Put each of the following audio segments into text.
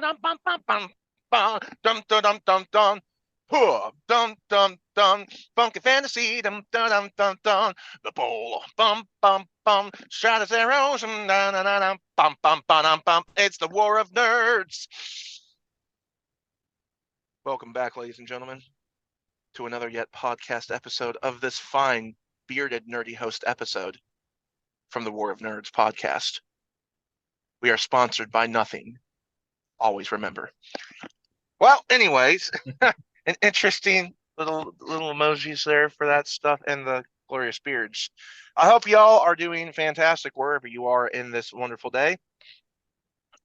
dum dum dum dum dum. Huh, dum dum dum, funky fantasy, dum dum dum dum dum. The bowl, bum bum bum, shadows arrows, dum dum dum dum, bum bum bum bum. It's the War of Nerds. Welcome back, ladies and gentlemen, to another yet podcast episode of this fine bearded nerdy host episode from the War of Nerds podcast. We are sponsored by nothing. Always remember. Well, anyways, an interesting little emojis there for that stuff and the glorious beards. I hope y'all are doing fantastic wherever you are in this wonderful day.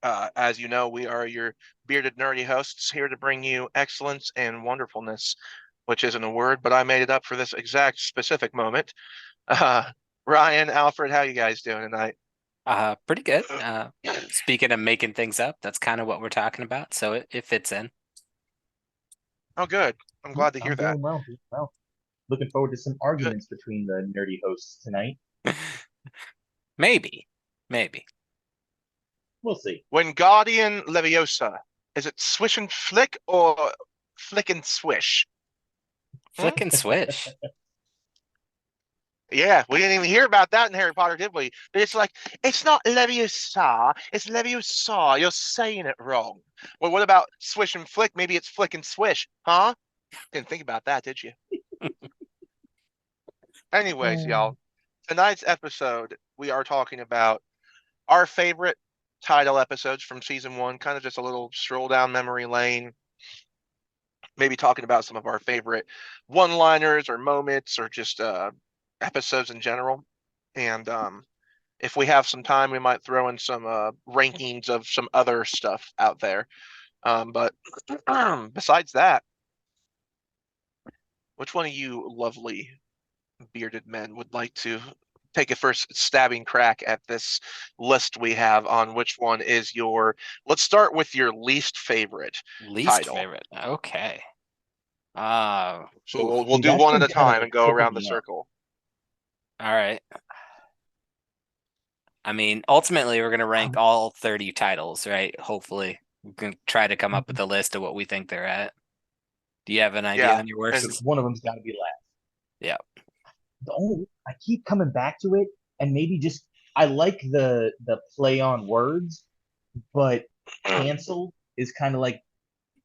As you know, we are your bearded nerdy hosts here to bring you excellence and wonderfulness, which isn't a word, but I made it up for this exact specific moment. Ryan, Alfred, how you guys doing tonight? Pretty good. Speaking of making things up, that's kind of what we're talking about, so it fits in. Oh, good. I'm glad to hear I'm that. doing well. Looking forward to some Good. arguments between the nerdy hosts tonight. Maybe. We'll see. Wingardium Leviosa. Is it swish and flick or flick and swish? Flick and swish. Yeah, we didn't even hear about that in Harry Potter, did we? But it's like, it's not Leviosa, it's Leviosa. You're saying it wrong. Well, what about swish and flick? Maybe it's flick and swish, huh? Didn't think about that, did you? Anyways, y'all, tonight's episode, we are talking about our favorite title episodes from season one, kind of just a little stroll down memory lane, maybe talking about some of our favorite one-liners or moments or just episodes in general. And if we have some time, we might throw in some rankings of some other stuff out there. But besides that, which one of you lovely bearded men would like to take a first stabbing crack at this list we have on which one is your, let's start with your least favorite Least title. favorite. Okay. So we'll do one at a time and go around the circle. All right. I mean, ultimately, we're going to rank all 30 titles, right? Hopefully. We can try to come up with a list of what we think they're at. Do you have an idea on your worst? One of them's got to be last. Yeah. I keep coming back to it, and maybe just I like the play on words, but cancel is kind of like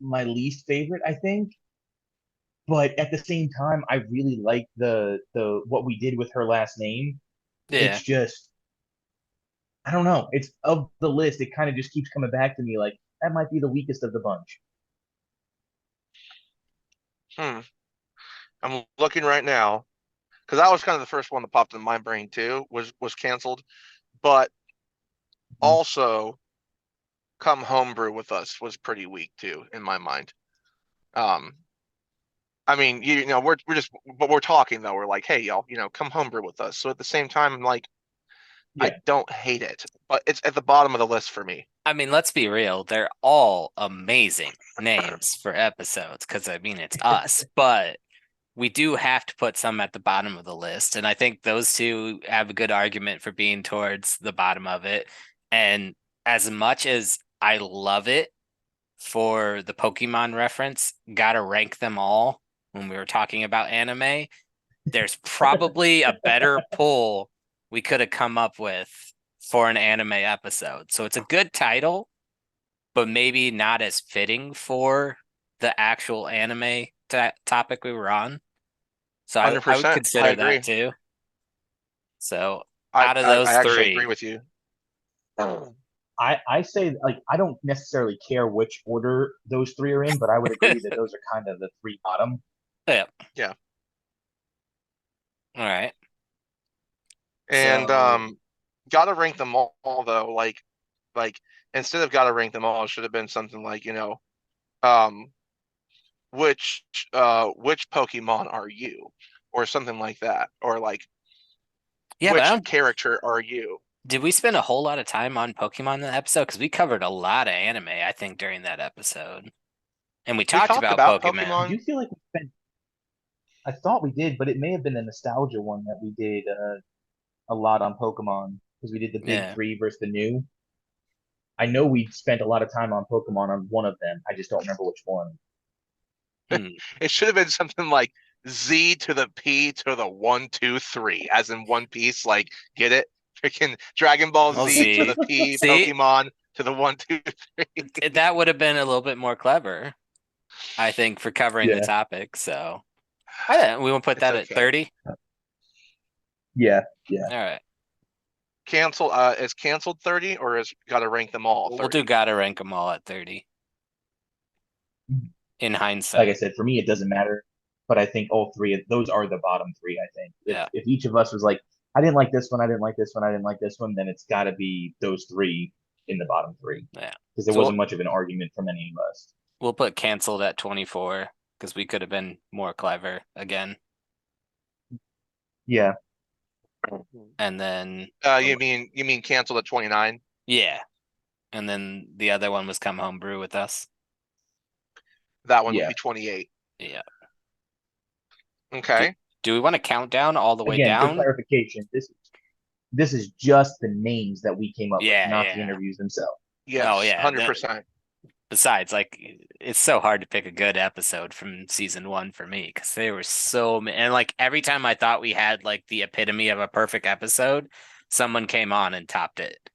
my least favorite, I think. But at the same time, I really like the what we did with her last name. Yeah. It's just I don't know. It's of the list, it kind of just keeps coming back to me like that might be the weakest of the bunch. I'm looking right now because that was kind of the first one that popped in my brain too, was canceled. But also Come Homebrew with Us was pretty weak too, in my mind. I mean, you know, we're just, but we're talking though. We're like, hey, y'all, you know, come homebrew with us. So at the same time, I'm like, I don't hate it, but it's at the bottom of the list for me. I mean, let's be real. They're all amazing names for episodes because, I mean, it's us. But we do have to put some at the bottom of the list. And I think those two have a good argument for being towards the bottom of it. And as much as I love it for the Pokemon reference, gotta rank them all when we were talking about anime, there's probably a better pull we could have come up with for an anime episode. So it's a good title, but maybe not as fitting for the actual anime topic we were on. So I would 100%. consider I agree. that too. So out of those I actually three, agree with you. I say like I don't necessarily care which order those three are in, but I would agree that those are kind of the three bottom. yeah. Yeah. All right. And So, gotta rank them all though. Like instead of gotta rank them all, it should have been something like, you know, um, which Pokemon are you, or something like that, or like yeah, which but character are you? did we spend a whole lot of time on Pokemon in that episode? Because we covered a lot of anime, I think, during that episode. And we We talked talked about about Pokemon. I do feel like we spent. I thought we did, but it may have been the nostalgia one that we did a lot on Pokemon because we did the big Yeah. three versus the new. I know we spent a lot of time on Pokemon on one of them. I just don't remember which one. It should have been something like Z to the P to the 1, 2, 3, as in One Piece. Like, get it? Freaking Dragon Ball Well, Z to Z. the P, See, Pokemon to the 1, 2, 3. that would have been a little bit more clever, I think, for covering the Yeah. topic. So I think we won't put It's that at okay. 30. Yeah. All right. Cancel is canceled 30 or is got to rank them all 30? We'll do gotta rank them all at 30 in Like I hindsight. said, for me, it doesn't matter. But I think all three of those are the bottom three. I think Yeah. if each of us was like, I didn't like this one, I didn't like this one, I didn't like this one, then it's got to be those three in the bottom three. Yeah. Because there So wasn't much of an argument from any of us. we'll put canceled at 24 because we could have been more clever again. Yeah. And then You mean canceled at 29? yeah. And then the other one was come homebrew with us. That one would Yeah. be 28. Yeah. Okay. Do we want to count down all the way Again, for down? clarification, this is just the names that we came up Yeah, with, not yeah. the interviews themselves. Yes, Oh, yeah, 100%. Besides, like, it's so hard to pick a good episode from season 1 for me because they were so many. And like every time I thought we had like the epitome of a perfect episode, someone came on and topped it,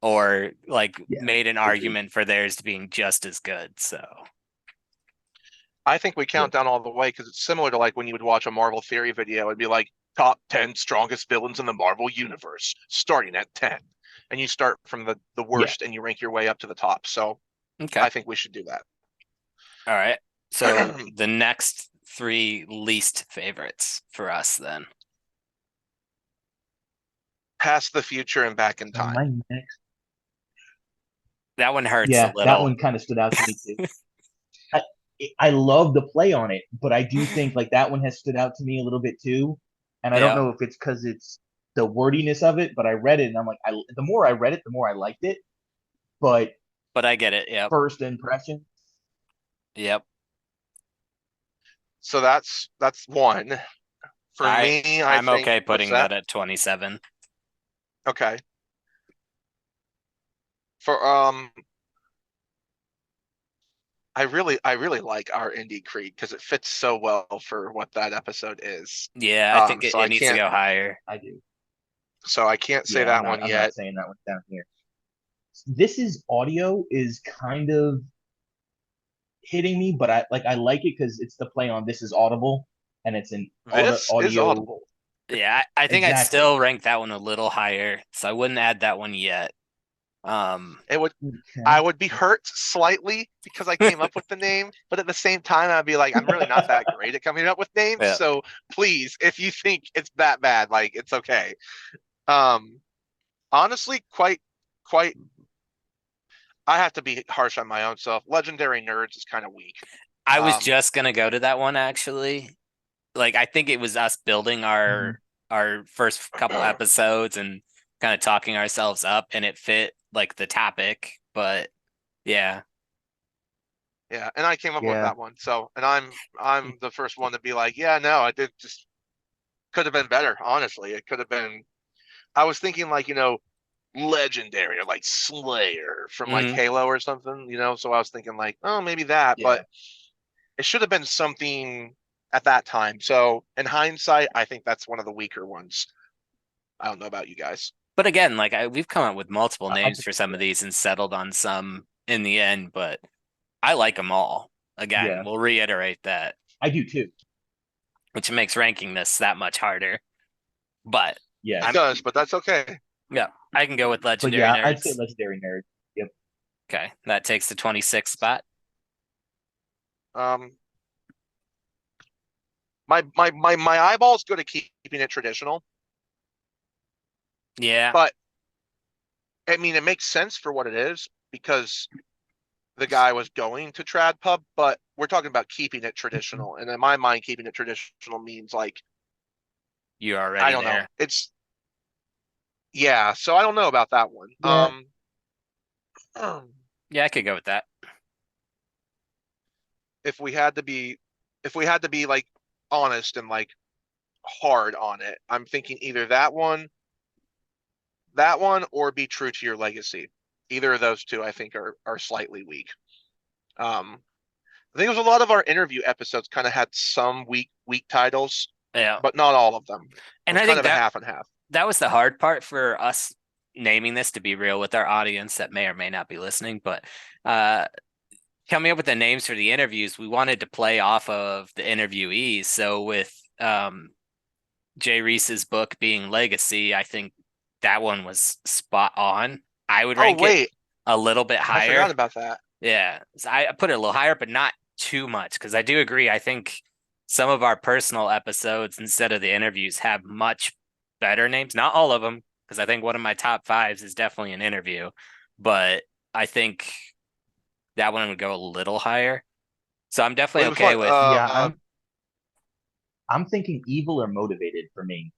or like Yeah, made an agreed. argument for theirs to being just as good. So I think we count down all the way because it's similar to like when you would watch a Marvel Theory video. It'd be like top 10 strongest villains in the Marvel universe, starting at 10, and you start from the worst and you rank your way up to the top. So okay, I think we should do that. all right. So the next 3 least favorites for us then. Past the future and back in time. My next, That one hurts a yeah, little. that one kind of stood out to me too. I love the play on it, but I do think like that one has stood out to me a little bit too. And I Yeah. don't know if it's because it's the wordiness of it, but I read it and I'm like, the more I read it, the more I liked it. But I get it. Yep. first impression, Yep. So that's one. For me, I'm think, okay what's putting that at 27. Okay. For I really like our Indie Creed because it fits so well for what that episode is. Yeah, I think So it needs to go higher. I do. So I can't say Yeah, that I'm one not yet. saying that one's down here. This is audio is kind of hitting me, but I like it because it's the play on this is audible and it's an This audio. is audible. Yeah, I think I'd Exactly. still rank that one a little higher, so I wouldn't add that one yet. It would Okay. I would be hurt slightly because I came up with the name, but at the same time I'd be like, I'm really not that great at coming up with names. Yeah. So please, if you think it's that bad, like it's okay. Honestly, quite I have to be harsh on my own self. Legendary Nerds is kind of weak. I was just gonna go to that one actually. Like I think it was us building our first couple episodes and kind of talking ourselves up, and it fit like the topic. But yeah, Yeah, and I came up with Yeah. that one. So, and I'm the first one to be like, yeah, no, I did just could have been better. Honestly, it could have been. I was thinking like legendary or like Slayer from like Mhm. Halo or something. So I was thinking like, oh, maybe that, Yeah. but it should have been something at that time. So in hindsight, I think that's one of the weaker ones. I don't know about you guys. But again, like we've come up with multiple I names think- for some of these and settled on some in the end. But I like them all. Again, Yeah. we'll reiterate that, I do too. which makes ranking this that much harder. But Yeah. It does, but that's okay. yeah, I can go with But Legendary yeah, Nerds. I'd say legendary nerd. Okay, that takes the 26th spot. Um, my eyeballs go to keeping it traditional, Yeah, but I mean it makes sense for what it is because the guy was going to trad pub, but we're talking about keeping it traditional. And in my mind, keeping it traditional means like you're already I don't know. there. It's so I don't know about that one. Yeah. Yeah, I could go with that. If we had to be like honest and like hard on it, I'm thinking either that one or be true to your legacy. Either of those two, I think, are slightly weak. I think it was a lot of our interview episodes kind of had some weak titles, Yeah. but not all of them. And It was I kind think of a half and half. that was the hard part for us naming this, to be real with our audience that may or may not be listening. But coming up with the names for the interviews, we wanted to play off of the interviewees. So with Jay Reese's book being Legacy, I think that one was spot on. I would rank it a little bit I higher. forgot about that. Yeah, so I put it a little higher, but not too much, because I do agree. I think some of our personal episodes instead of the interviews have much better names. Not all of them, because I think one of my top fives is definitely an interview, but I think that one would go a little higher. So I'm definitely okay with. Yeah, I'm thinking evil or motivated for me.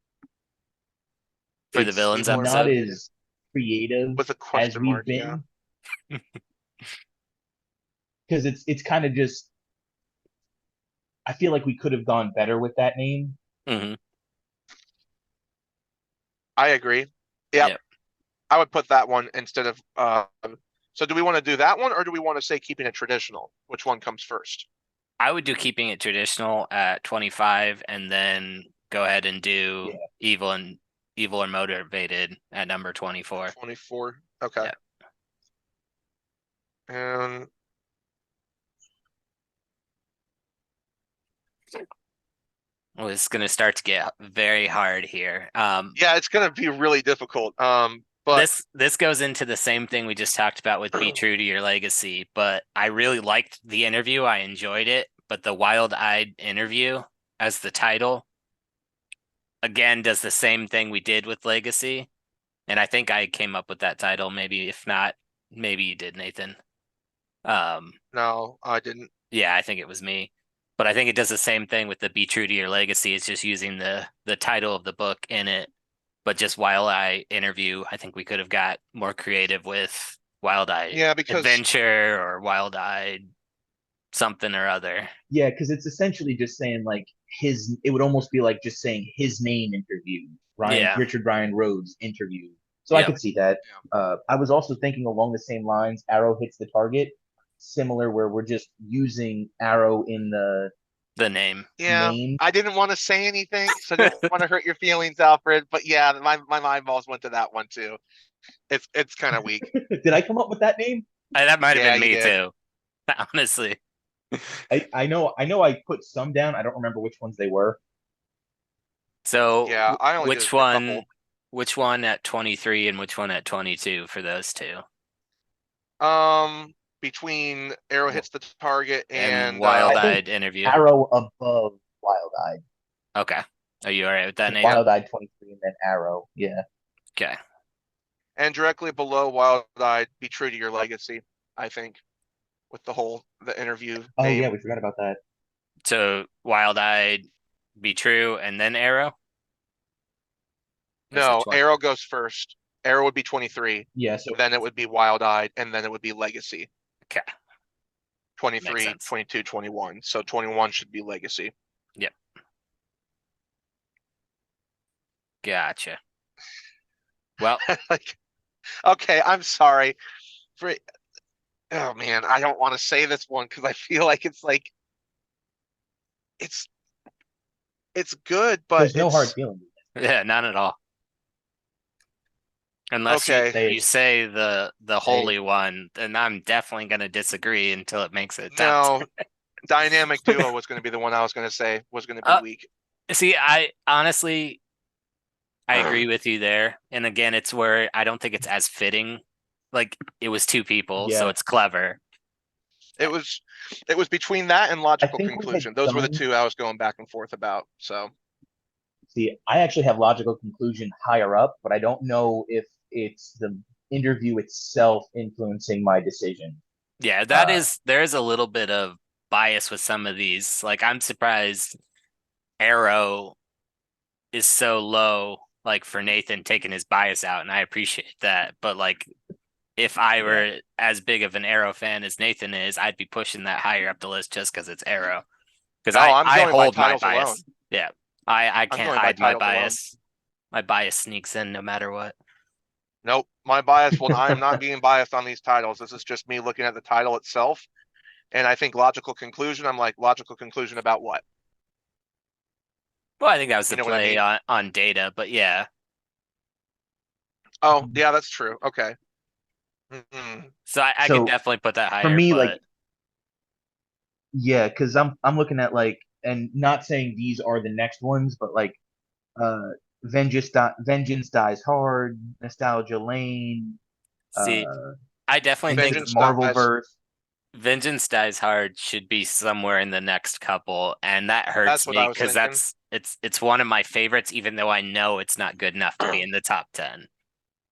For the villains Not episode, as creative with a as question we've mark. been, because it's kind of just. I feel like we could have gone better with that name. Mm-hmm. I agree. Yep. I would put that one instead of. So do we want to do that one, or do we want to say keeping it traditional? Which one comes first? I would do keeping it traditional at 25, and then go ahead and do evil or motivated at number 24. 24. Okay. Yep. And well, it's going to start to get very hard here. yeah, it's going to be really difficult. But this goes into the same thing we just talked about with Be True to Your Legacy, but I really liked the interview. I enjoyed it, but the Wild-Eyed interview as the title, again, does the same thing we did with Legacy. And I think I came up with that title. Maybe if not, maybe you did, Nathan. No, I didn't. Yeah, I think it was me. But I think it does the same thing with the Be True to Your Legacy. It's just using the title of the book in it. But just Wild-Eye interview, I think we could have got more creative with Wild-Eye adventure or Wild-Eyed something or other. Yeah, because it's essentially just saying like it would almost be like just saying his name interview, Richard Ryan Rhodes interview. So I could see that. I was also thinking along the same lines, Arrow hits the target, similar where we're just using Arrow in the name. Yeah, I didn't want to say anything, so I didn't want to hurt your feelings, Alfred. But yeah, my mind balls went to that one too. It's kind of weak. Did I come up with that name? That might have been me too. Honestly. I know I put some down. I don't remember which ones they were. So yeah, I only which one at 23 and which one at 22 for those two? Between Arrow hits the target and Wild-Eyed interview. Arrow above Wild-Eyed. Okay. Are you all right with that, Nate? Wild-Eyed 23 and then Arrow. Yeah. Okay. And directly below Wild-Eyed, Be True to Your Legacy, I think, with the interview. Oh name. Yeah, we forgot about that. So Wild-Eyed, Be True, and then Arrow? No, Arrow goes first. Arrow would be 23. Yeah, so then it would be Wild-Eyed, and then it would be Legacy. Okay. 23, 22, 21. So 21 should be Legacy. Yep. Gotcha. Well, okay, I'm sorry. Oh man, I don't want to say this one because I feel like it's good, but there's no hard feelings. Yeah, none at all. Unless you say the holy one, then I'm definitely going to disagree until it makes it. No, Dynamic Duo was going to be the one I was going to say was going to be weak. See, I honestly, I agree with you there. And again, it's where I don't think it's as fitting. Like it was two people, so it's clever. It was between that and Logical Conclusion. Those were the two I was going back and forth about. So, see, I actually have Logical Conclusion higher up, but I don't know if it's the interview itself influencing my decision. Yeah, there's a little bit of bias with some of these. Like I'm surprised Arrow is so low, like for Nathan taking his bias out, and I appreciate that. But like if I were as big of an Arrow fan as Nathan is, I'd be pushing that higher up the list just because it's Arrow. Because I hold my bias. Alone. Yeah, I can't hide my bias. Alone. My bias sneaks in no matter what. Nope. My bias, well, I am not being biased on these titles. This is just me looking at the title itself. And I think logical conclusion, I'm like, logical conclusion about what? Well, I think that was the You know what I play mean? on data, but yeah. Oh, yeah, that's true. Okay. Mhm. So I could So definitely put that for higher, me, like, but yeah, because I'm looking at like, and not saying these are the next ones, but like, uh, Vengeance Dies Hard, Nostalgia Lane, see, uh, I definitely Into think the Vengeance dies. Marvelverse. Vengeance Dies Hard should be somewhere in the next couple, and that That's hurts what I me was because thinking. it's one of my favorites, even though I know it's not good enough to be in the top 10.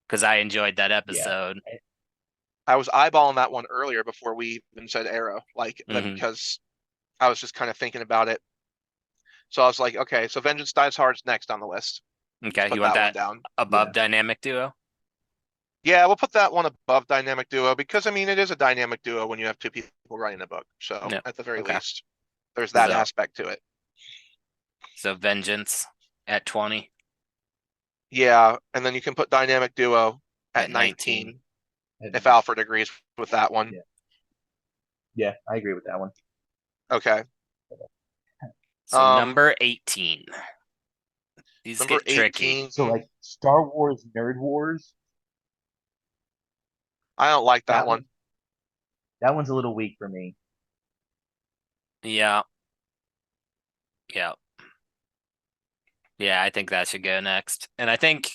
Because I enjoyed that Yeah, episode. I was eyeballing that one earlier before we even said Arrow, like, Hmm. because I was just kind of thinking about it. So I was like, okay, so Vengeance Dies Hard's next on the list. Let's Okay, you put want that one that down. above yeah, dynamic duo? Yeah, we'll put that one above dynamic duo because I mean it is a dynamic duo when you have two people writing a book. So No. at the very Okay. least, there's that So aspect to it. so Vengeance at 20, Yeah, and then you can put dynamic duo at at 19. 19 if Alfred agrees with that one. yeah, yeah. I agree with that one. Okay. So number 18. These Number get tricky. 18. So like Star Wars Nerd Wars, I don't like that that one. one that one's a little weak for me. Yeah. Yeah. Yeah, I think that should go next. And I think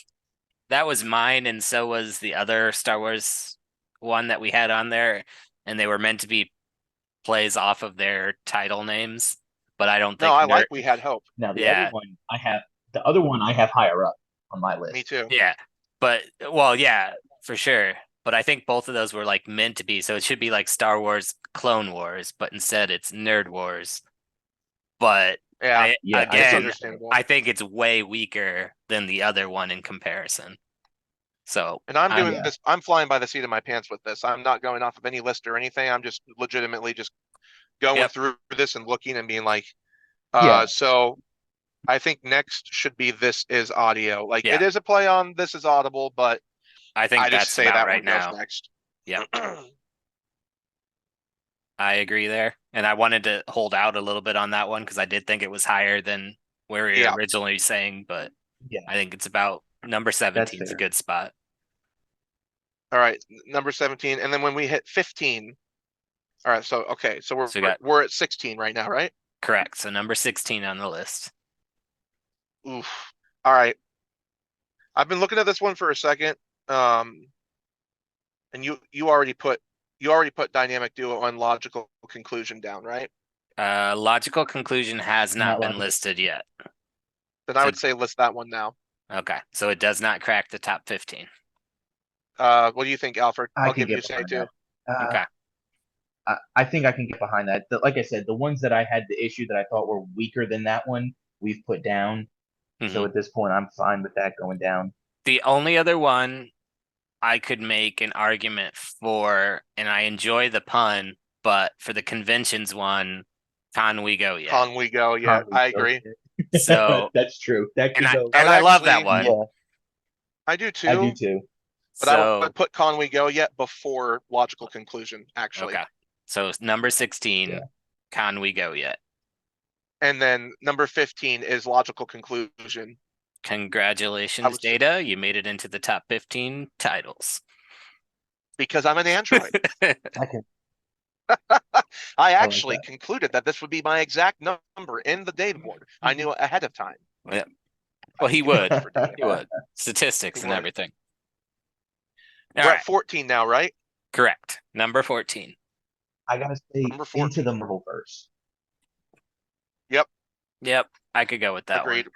that was mine, and so was the other Star Wars one that we had on there, and they were meant to be plays off of their title names, but I don't No, think I nerd. like We Had Hope. Now Yeah, the other one I have higher up on my Me list. too. yeah, but well, yeah, for sure. But I think both of those were like meant to be, so it should be like Star Wars Clone Wars, but instead it's Nerd Wars. But Yeah, I Yeah, I it's agree again, with that. understandable. I think it's way weaker than the other one in comparison. So And I'm I doing Yeah, this, I'm flying by the seat of my pants with this. I'm not going off of any list or anything. I'm just legitimately just going yep, through this and looking and being like, yeah, so I think next should be This Is Audio. Like yeah, it is a play on This Is Audible, but I I think just that's say about that right one goes now. next. Yep. I agree there. And I wanted to hold out a little bit on that one because I did think it was higher than where we were Yeah. originally saying, but yeah. I think it's about number That's 17 is a fair. good spot. All right. Number 17. And then when we hit 15, all right. So, okay. So So we got we're at 16 right now, right? correct. So number 16 on the list. Oof. All right. I've been looking at this one for a second. Um, and you already put dynamic duo and logical conclusion down, right? Logical conclusion has not Not been logical. listed yet. Then I So would say list that one now. okay. So it does not crack the top 15. What do you think, Alfred? I I'll can give you a get say behind too. that. Okay. I think I can get behind that. Like I said, the ones that I had the issue that I thought were weaker than that one, we've put down. So Hmm. at this point, I'm fine with that going down. The only other one I could make an argument for, and I enjoy the pun, but for the conventions one, Con We Go Yet. Con we go. Yeah, Conley, I agree. So that's true. That and could I go. I and would I love that actually, one. Yeah, I do I do too, too. but I So would put Con we go yet before logical conclusion, actually. okay. So number Yeah. 16, Con We Go Yet. And then number 15 is logical conclusion. I Congratulations, was Data. You made it into the top 15 titles. because I'm an android. I can. I I like actually that. concluded that this would be my exact number in the data board. I knew ahead of time. Yeah. I Well, he can do would. that for data. He would. He Statistics and would. everything. All We're right. at 14 now, right? Correct. Number 14. I gotta say, Number Into 14. the Marvelverse. Yep, Yep. I could go with that one. agreed.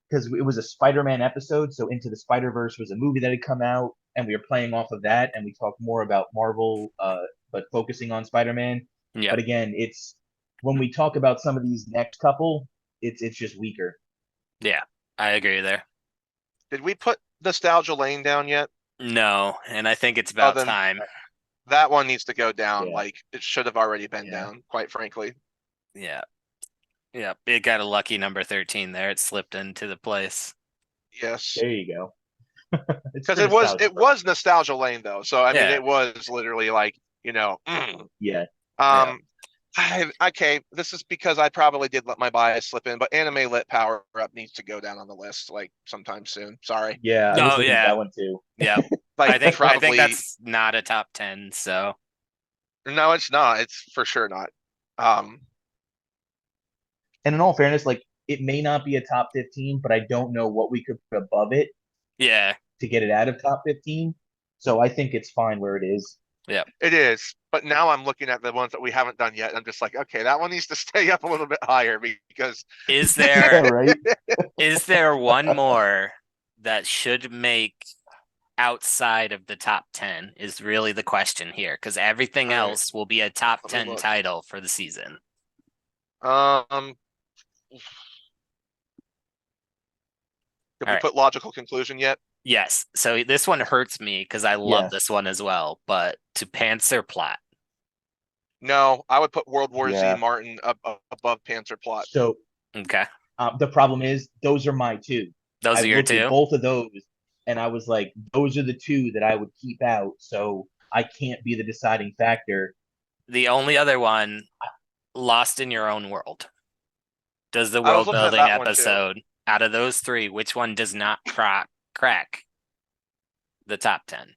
Because it was a Spider-Man episode, so Into the Spider-Verse was a movie that had come out, and we were playing off of that, and we talked more about Marvel, but focusing on Spider-Man. Yep. But again, it's when we talk about some of these next couple, it's just weaker. Yeah. I agree there. Did we put Nostalgia Lane down yet? No, and I think it's Oh, about then time. that one needs to go down. Yeah. Like it should have already been Yeah. down, quite frankly. Yeah. Yeah. It got a lucky number 13 there. It slipped into the place. Yes. There you go. Because it was nostalgia lane though. So I mean, Yeah. it was literally like Yeah. Okay, this is because I probably did let my bias slip in, but anime lit power up needs to go down on the list like sometime soon. Sorry. Yeah, I was looking at that one too. Yeah. Like I probably think that's not a top 10, so no, it's not. It's for sure not. And in all fairness, like it may not be a top 15, but I don't know what we could put above it yeah. to get it out of top 15. So I think it's fine where it is. Yeah. It is. But now I'm looking at the ones that we haven't done yet. And I'm just like, okay, that one needs to stay up a little bit higher because Is Yeah, there right? is there one more that should make outside of the top 10 is really the question here, because everything All right. else will be a top Let me 10 look. title for the season. Did All we right. put logical conclusion yet? Yes. So this one hurts me because I love Yes. this one as well, but to Panzer Plot. No, I would put World War Yeah. Z Martin up above Panzer Plot. So Okay. the problem is those are my two. Those I are your looked at two? both of those and I was like, those are the two that I would keep out. So I can't be the deciding factor. The only other one, Lost in Your Own World. Does the I was world looking at building that one, too. episode, out of those three, which one does not crack the top 10?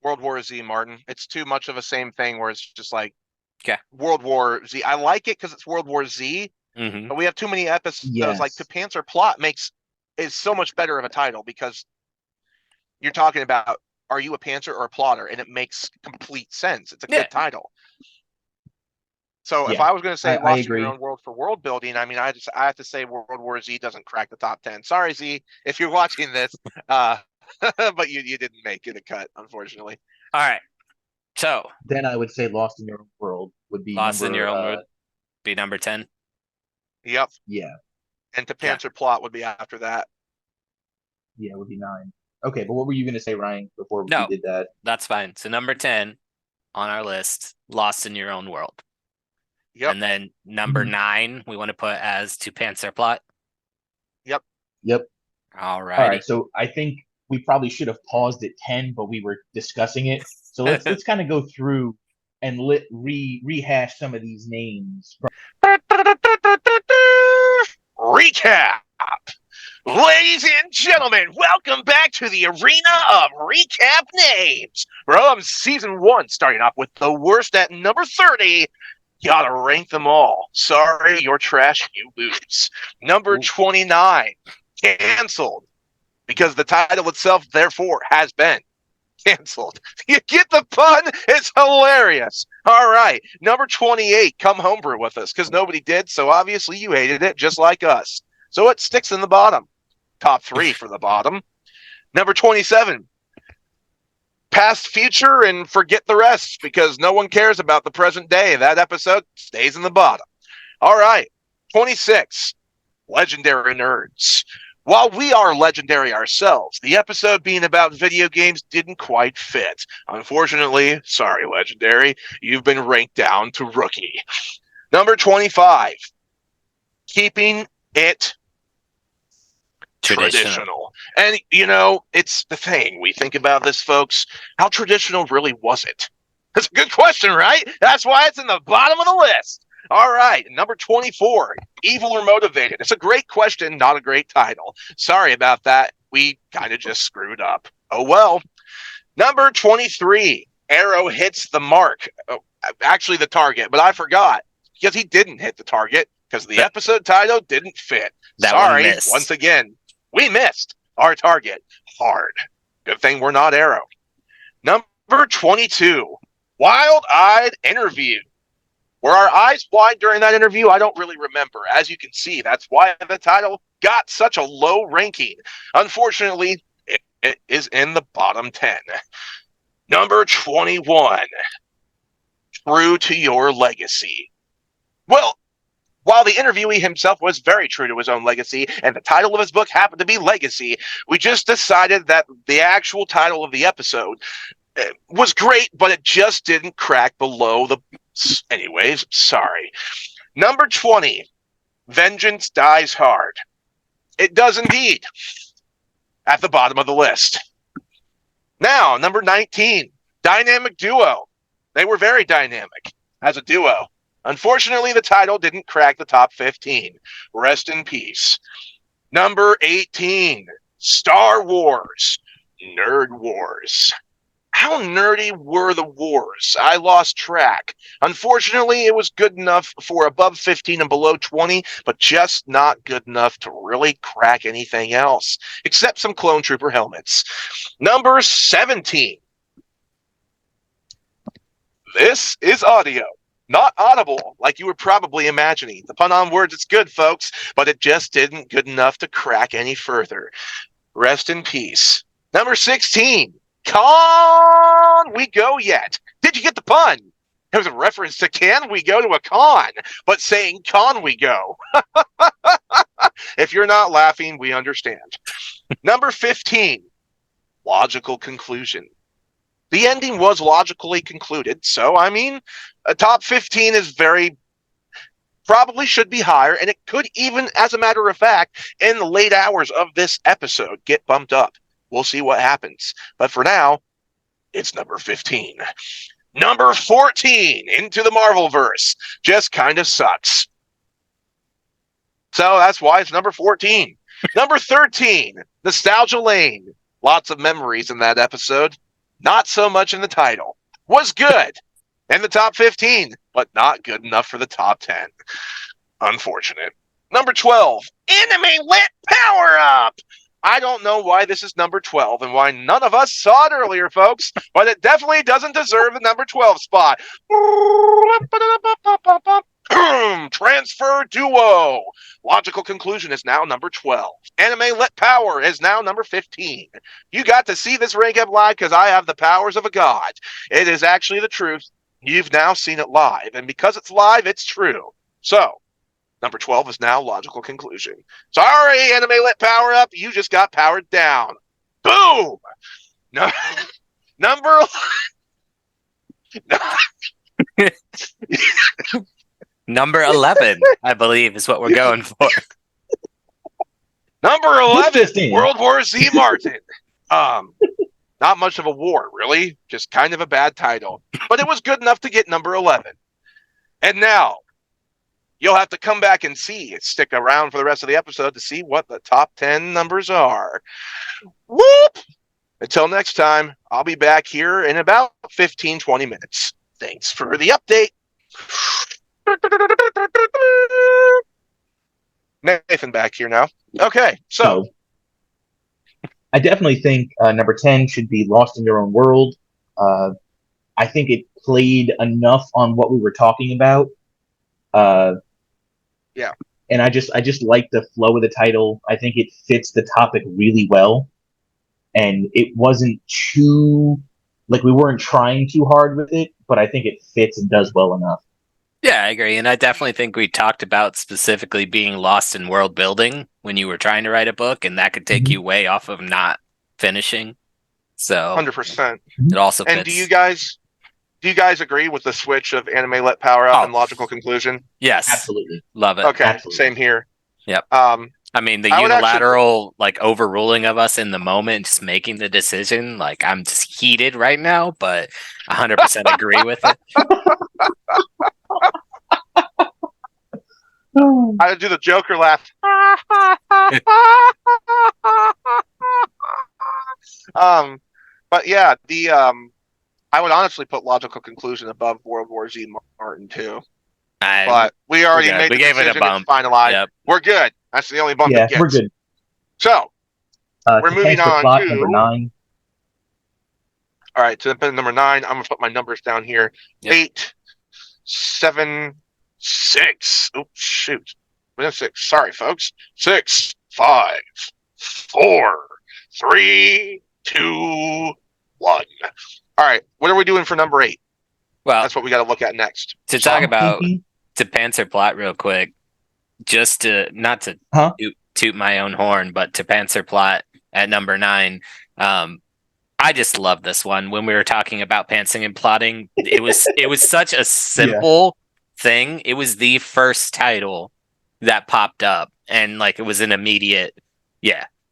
World War Z Martin. It's too much of a same thing where it's just like Okay. World War Z. I like it because it's World War Z, Mm-hmm. but we have too many episodes. Yes. Like To Panzer Plot is so much better of a title because you're talking about, are you a Panzer or a plotter? And it makes complete sense. It's a good title. So if Yeah, I was going to say I Lost in Your agree. Own World for world building, I mean, I have to say World War Z doesn't crack the top 10. Sorry, Z, if you're watching this, but you didn't make it a cut, unfortunately. All right. So Then I would say Lost in Your Own World would be Lost in number Your Own World be number 10. Yep. Yeah. And To Panzer Plot would be after that. Yeah, it would be 9. Okay, but what were you going to say, Ryan, before No. we did that? That's fine. So number 10 on our list, Lost in Your Own World. Yep. And then number 9, we want to put as To Panzer Plot. Yep. All All right, right. so I think we probably should have paused at 10, but we were discussing it. So let's kind of go through and rehash some of these names. Recap. Ladies and gentlemen, welcome back to the arena of recap names. From season 1, starting off with the worst at number 30. Gotta rank them all. Sorry, you're trash, you lose. Number 29, canceled. Because the title itself, therefore, has been canceled. You get the pun? It's hilarious. All right. Number 28, come homebrew with us, because nobody did, so obviously you hated it just like us. So it sticks in the bottom. Top 3 for the bottom. Number 27, past, future, and forget the rest, because no one cares about the present day. That episode stays in the bottom. All right. 26, legendary nerds. While we are legendary ourselves, the episode being about video games didn't quite fit. Unfortunately, sorry, legendary, you've been ranked down to rookie. Number 25, keeping it traditional. And, it's the thing. We think about this, folks. How traditional really was it? That's a good question, right? That's why it's in the bottom of the list. All right, number 24, evil or motivated. It's a great question, not a great title. Sorry about that. We kind of just screwed up. Oh, well. Number 23, arrow hits the mark. Oh, actually, the target, but I forgot because he didn't hit the target because the episode title didn't fit. Sorry, once again, we missed our target hard. Good thing we're not Arrow. Number 22, wild-eyed interview. Were our eyes wide during that interview? I don't really remember. As you can see, that's why the title got such a low ranking. Unfortunately, it is in the bottom 10. Number 21, true to your legacy. Well, while the interviewee himself was very true to his own legacy, and the title of his book happened to be Legacy, we just decided that the actual title of the episode was great, but it just didn't crack below the... Anyways, sorry. Number 20, vengeance dies hard. It does indeed. at the bottom of the list. Now, number 19, Dynamic Duo. They were very dynamic as a duo. Unfortunately, the title didn't crack the top 15. Rest in peace. Number 18, Star Wars, Nerd Wars. How nerdy were the wars? I lost track. Unfortunately, it was good enough for above 15 and below 20, but just not good enough to really crack anything else, except some clone trooper helmets. Number 17. This is audio, not audible, like you were probably imagining. The pun on words, it's good, folks, but it just didn't good enough to crack any further. Rest in peace. Number 16. Can we go yet? Did you get the pun? It was a reference to can we go to a con, but saying can we go? If you're not laughing, we understand. Number 15, logical conclusion. The ending was logically concluded, so I mean, a top 15 is probably should be higher, and it could even, as a matter of fact, in the late hours of this episode, get bumped up. We'll see what happens. But for now, it's number 15. Number 14, Into the Marvelverse. Just kind of sucks. So that's why it's number 14. Number 13, Nostalgia Lane. Lots of memories in that episode. Not so much in the title. Was good in the top 15, but not good enough for the top 10. Unfortunate. Number 12, Anime Lit Power Up. I don't know why this is number 12 and why none of us saw it earlier, folks, but it definitely doesn't deserve the number 12 spot. Transfer Duo. Logical Conclusion is now number 12. Anime Let Power is now number 15. You got to see this rank up live because I have the powers of a god. It is actually the truth. You've now seen it live, and because it's live, it's true. So, number 12 is now Logical Conclusion. Sorry, Anime Lit Power Up. You just got powered down. Boom! No, number... Number 11, I believe, is what we're going for. Number 11, World War Z Martin. Not much of a war, really. Just kind of a bad title. But it was good enough to get number 11. And now, you'll have to come back and stick around for the rest of the episode to see what the top 10 numbers are. Whoop! Until next time, I'll be back here in about 15, 20 minutes. Thanks for the update. Nathan back here now. Okay, so I definitely think number 10 should be Lost in Your Own World. I think it played enough on what we were talking about. Yeah. And I just like the flow of the title. I think it fits the topic really well. And it wasn't too, like, we weren't trying too hard with it, but I think it fits and does well enough. Yeah, I agree. And I definitely think we talked about specifically being lost in world building when you were trying to write a book, and that could take you way off of not finishing. So 100%. It also fits. And do you guys agree with the switch of Anime Let Power Up and Logical Conclusion? Yes. Absolutely. Love it. Okay, Absolutely. Same here. Yep. I mean, the I would unilateral overruling of us in the moment, just making the decision, like, I'm just heated right now, but 100% agree with it. I would do the Joker laugh. But yeah, I would honestly put Logical Conclusion above World War Z Martin too. But we already made the gave decision. it a bump. It's finalized. Yep. We're good. That's the only bump Yeah, it gets. we're good. So we're moving on plot, to number 9. All right, to number 9, I'm gonna put my numbers down here. Yep. 8, 7, 6. Oh shoot. 6. Sorry, folks. 6, 5, 4, 3, 2, 1. All right, what are we doing for number 8? Well, that's what we got to look at next. To talk about to Panzer Plot real quick, just to not to toot my own horn, but to Panzer Plot at number 9. I just love this one. When we were talking about pantsing and plotting, it was such a simple thing. It was the first title that popped up, and like it was an immediate,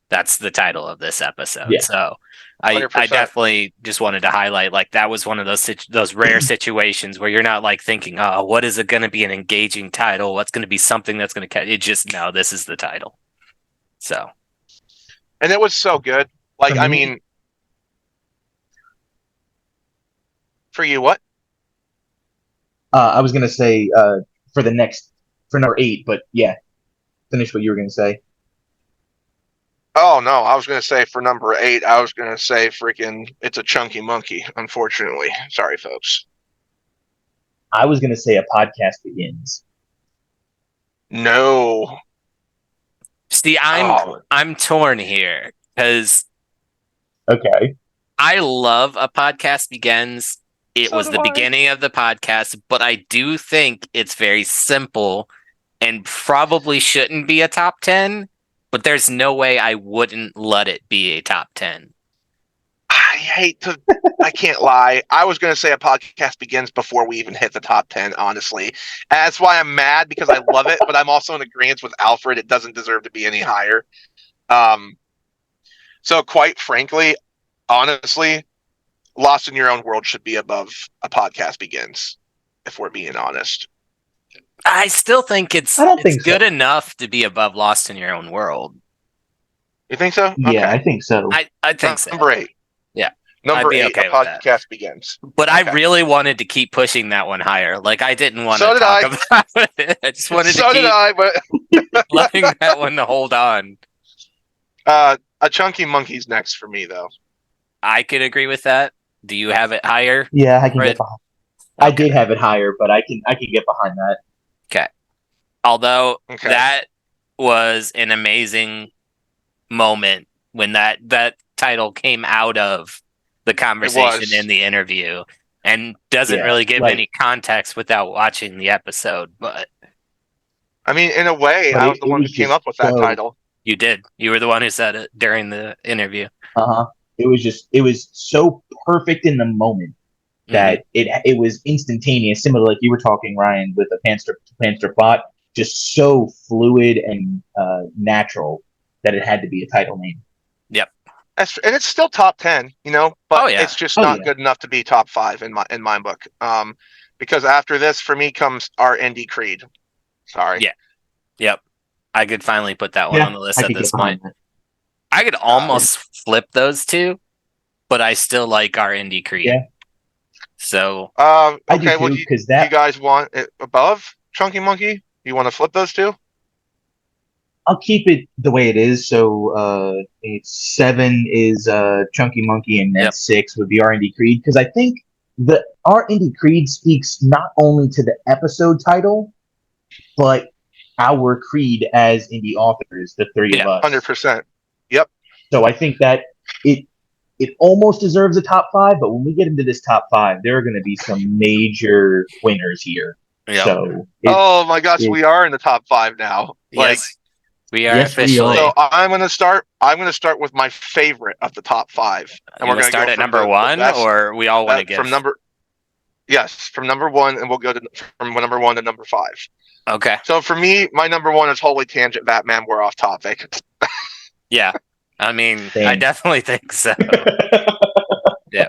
That's the title of this episode. Yeah. So I 100%. definitely just wanted to highlight, like, that was one of those rare situations where you're not like thinking, oh, what is it going to be an engaging title? What's going to be something that's going to catch? It just, no, this is the title. So. And it was so good. Like, For I me- mean, for you, what? I was gonna say for number 8, but yeah, finish what you were gonna say. Oh no, I was gonna say for number 8, I was gonna say freaking it's a chunky monkey. Unfortunately, sorry, folks. I was gonna say A Podcast Begins. No. See, Oh, I'm torn here because Okay. I love A Podcast Begins. It So was do the I. beginning of the podcast, but I do think it's very simple and probably shouldn't be a top 10, but there's no way I wouldn't let it be a top 10. I can't lie. I was going to say A Podcast Begins before we even hit the top 10, honestly. And that's why I'm mad, because I love it, but I'm also in agreement with Alfred. It doesn't deserve to be any higher. So quite frankly, honestly, Lost in Your Own World should be above A Podcast Begins, if we're being honest. I still think I don't think good so. enough to be above Lost in Your Own World. You think so? Yeah, Okay. I think so. I think so. Number 8. Yeah. Number I'd be 8, okay A with that. Podcast Begins. But Okay. I really wanted to keep pushing that one higher. Like, I didn't want So to did talk I. about it. I just wanted So to did keep I, but letting that one hold on. A Chunky Monkey's next for me, though. I could agree with that. Do you have it higher? Yeah, I can Fred? get behind. I Okay. did have it higher, but I can get behind that. Okay. Although Okay. that was an amazing moment when that title came out of the conversation in the interview, and doesn't really give any context without watching the episode. But I mean, in a way, I was the one who came up with that title. You did. You were the one who said it during the interview. It was so perfect in the moment that it was instantaneous, similar like you were talking, Ryan, with a Panster Plot, just so fluid and natural that it had to be a title name. Yep. And it's still top 10, but it's just not good enough to be top 5 in my book. Because after this, for me, comes our Indie Creed. Sorry. Yeah. Yep. I could finally put that one on the list at this point. I could almost flip those two, but I still like our Indie Creed. Yeah. okay, I do well, too, do you guys want it above Chunky Monkey? You want to flip those two? I'll keep it the way it is. So it's 7 is Chunky Monkey, and then 6 would be R&D Creed, because I think the R&D Creed speaks not only to the episode title, but our creed as indie authors, the 3 of us. 100%. Yep. So I think that it almost deserves a top 5, but when we get into this top 5, there are going to be some major winners here. Yep. So oh my gosh, we are in the top 5 now. Yes, we are officially. So I'm gonna start with my favorite of the top 5, and we're gonna start at number 1, or we all want to get from number. Yes, from number 1, and we'll go from number 1 to number 5. Okay. So for me, my number 1 is Holy Tangent Batman. We're off topic. Yeah, I mean, I definitely think so. Yeah,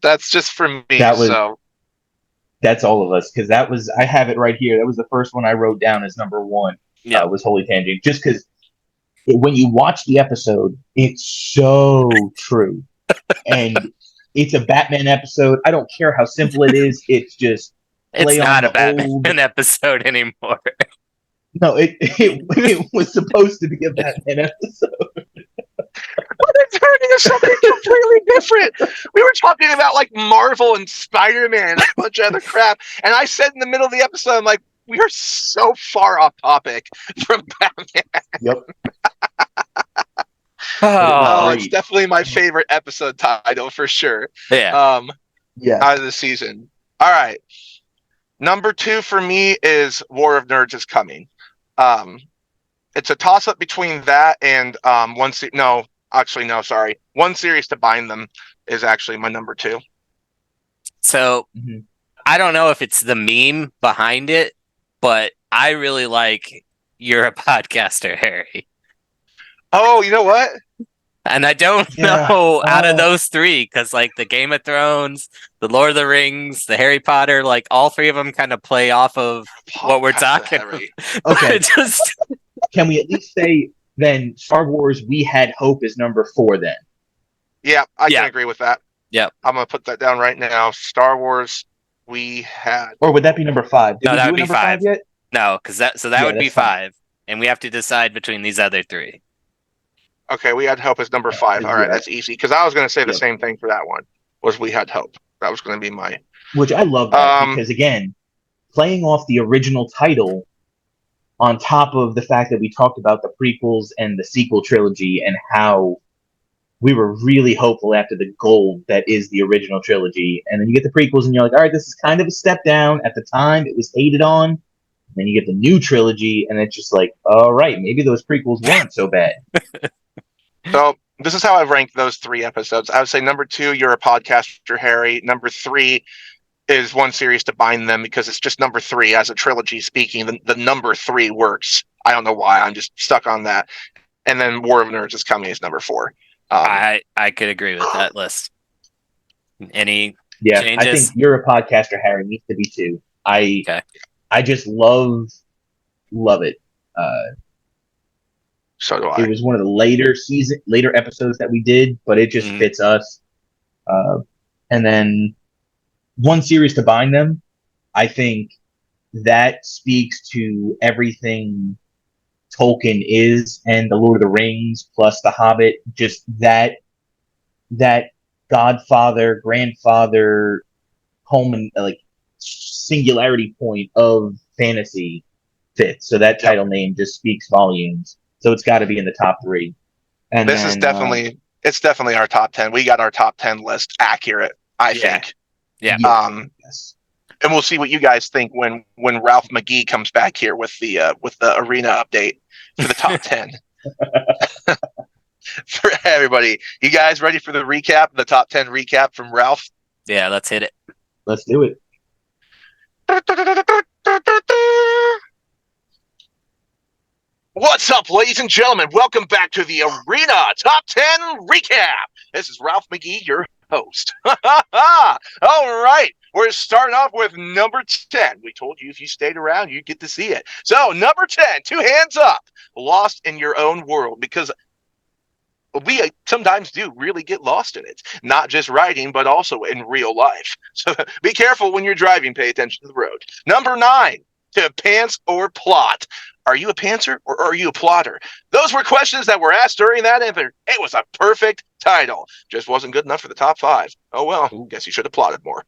that's just for me. That's all of us, because I have it right here. That was the first one I wrote down as number 1. Yeah, was Holy Tangent, just because when you watch the episode, it's so true, and it's a Batman episode. I don't care how simple it is. It's just it's not a Batman episode anymore. No, it was supposed to be a Batman episode. But it turned into something completely different. We were talking about like Marvel and Spider-Man and a bunch of other crap, and I said in the middle of the episode, I'm like, we are so far off topic from Batman. Yep. It's definitely my favorite episode title for sure. Yeah. Out of the season. All right. Number 2 for me is War of Nerds is Coming. It's a toss-up between that and one series to bind them is actually my number 2. So I don't know if it's the meme behind it, but I really like You're a Podcaster, Harry. Oh, you know what? And I don't Yeah. know out of those three, because like the Game of Thrones, the Lord of the Rings, the Harry Potter, like all three of them kind of play off of what we're Pastor talking about. Harry. Okay. Just Can we at least say then Star Wars We Had Hope is number 4 then? Yeah, I Yeah. can agree with that. Yep. I'm gonna put that down right now. Star Wars. We had. Or would that be number 5? Did No, we that do would a be number 5 5. yet? No, because that Yeah, would be that's fine. 5, and we have to decide between these other three. Okay, We Had Hope is number 5. All right, Yeah. that's easy. Because I was gonna say the Yep. same thing for that one. Was We Had Hope. That was gonna be my. Which I love that because again, playing off the original title on top of the fact that we talked about the prequels and the sequel trilogy and how we were really hopeful after the gold that is the original trilogy. And then you get the prequels and you're like, all right, this is kind of a step down. At the time, it was hated on. And then you get the new trilogy, and it's just like, all right, maybe those prequels weren't so bad. So this is how I rank those 3 episodes. I would say number 2, You're a Podcaster, Harry. Number 3 is One Series to Bind Them, because it's just number 3 as a trilogy speaking. The number 3 works. I don't know why. I'm just stuck on that. And then War of Nerds is coming as number 4. I could agree with that list. Any Yeah, changes? I think You're a Podcaster, Harry needs to be 2. Okay. I just love it. So do I. It was one of the later episodes that we did, but it just fits us. And then One Series to Bind Them, I think that speaks to everything Tolkien is, and the Lord of the Rings plus the Hobbit. Just that godfather, grandfather, home and like singularity point of fantasy fits. So that title name just speaks volumes. So it's got to be in the top 3. And this is definitely it's definitely our top 10. We got our top 10 list accurate, I think. Yeah. Yes. And we'll see what you guys think when Ralph McGee comes back here with the arena update for the top 10. For everybody, you guys ready for the recap, the top 10 recap from Ralph? Yeah, let's hit it. Let's do it. What's up, ladies and gentlemen? Welcome back to the Arena Top 10 Recap. This is Ralph McGee, your host. All right, we're starting off with number 10. We told you if you stayed around, you'd get to see it. So, number 10, 2 hands up, Lost in Your Own World, because we sometimes do really get lost in it. Not just writing, but also in real life. So be careful when you're driving. Pay attention to the road. Number 9, to pants or plot. Are you a pantser or are you a plotter? Those were questions that were asked during that answer. It was a perfect title. Just wasn't good enough for the top 5. Oh, well, guess you should have plotted more.